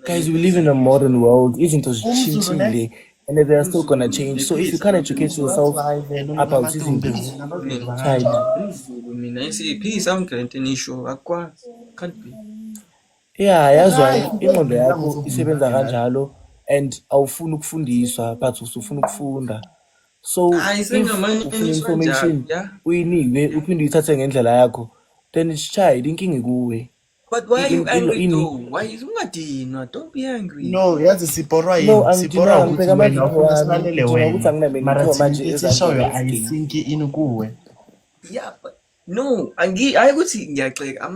guys, we live in a modern world. Izinto umZulu ne zitshintshile and they are still gonna change. umZulu So if you please can't educate umZulu yourself wathi hayi vele about unamatombe izinto, mina nozwela mina child, kanjani umZulu mina please angigranti nisho akwazi can't be yeah, yazwa right ingqondo ngiyakuvela yakho ngizovuma isebenza mina kanjalo and awufuni ukufundiswa but usufuna ukufunda. So hayi if ufuna sengamanyiswa njalo information yeah uyinikwe uphinde uyithathe ngendlela yakho, then it's child, inkinga ikuwe. but why are you angry Ini though why ungadinwa don't be angry no yazi siporwa no, yini siporwa angidinwanga, ukuthi ngibheka wena amavipho ufuna wami, silalele ngidinga ukuthi wena anginame mara ngiphiwa thina manje into ezansi esishoyo njengesidingo. ayisinki ini kuwe yeah but no I would say I'm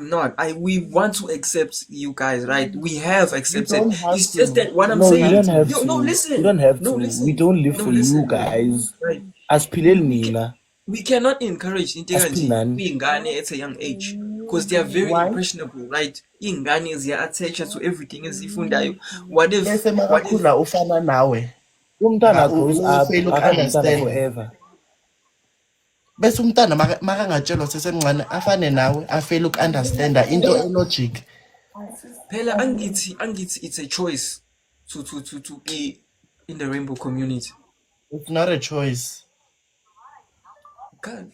not we want to accept you guys right we have you accepted don't have it's just to that what I'm you No, don't you have saying don't to have no no to. You listen don't have no to. We listen don't live no for you listen guys. right Asiphileli we can nina. we cannot encourage into Asiphili kanje nani. kuyingane at a young age because they are very why impressionable right iy'ngane ziya-attach to everything eziyifundayo what if bese what if makakhula ufana nawe Umntwana grows up, ufail akabi umntana uku-understanda forever. bese umntana makangatshelwa sesemncane afane nawe afail uku-understanda into elogic phela angithi it's a choice to be in the rainbow community it's not a choice God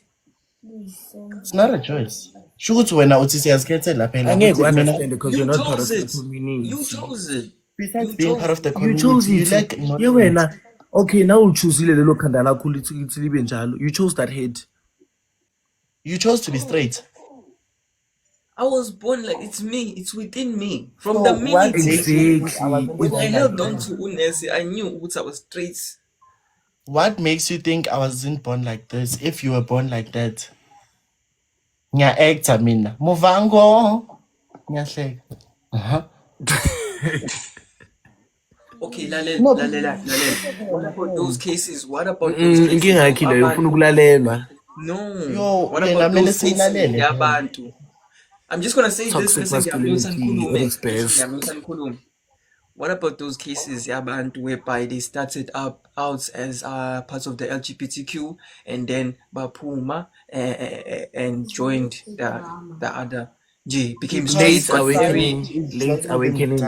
it's not a choice sho ukuthi wena uthi siyazikhethela phela Angeke ukuthi mina understand because you're you not part of chose the it you community. chose it besides you being part chose of the You chose community you it. lack Yeah, knowledge wena. Okay, now uchoosile lelo khanda lakho lithi libe njalo. You chose that head. you chose to be straight I was born like it's me it's within me from so the what minute makes you think I Exactly. wasn't when I born held like on that to unesi I knew ukuthi I was straight what makes you think I wasn't born like this if you were born like that ngiya-acta mina muvango ngiyahleka okay no lalela what about those cases what about those cases Inkinga of yakhe leyo ufuna abantu ukulalelwa. no yo what yena about kumele those cases simlalele phela yabantu I'm just gonna say this Toxic bese ngiyamisa masculinity at ngikhulume its bese best. ngiyamisa ngikhulume what about those cases yabantu whereby they started out as parts of the LGBTQ and then baphuma and joined the other became straight Late but very awakening. Late awakening.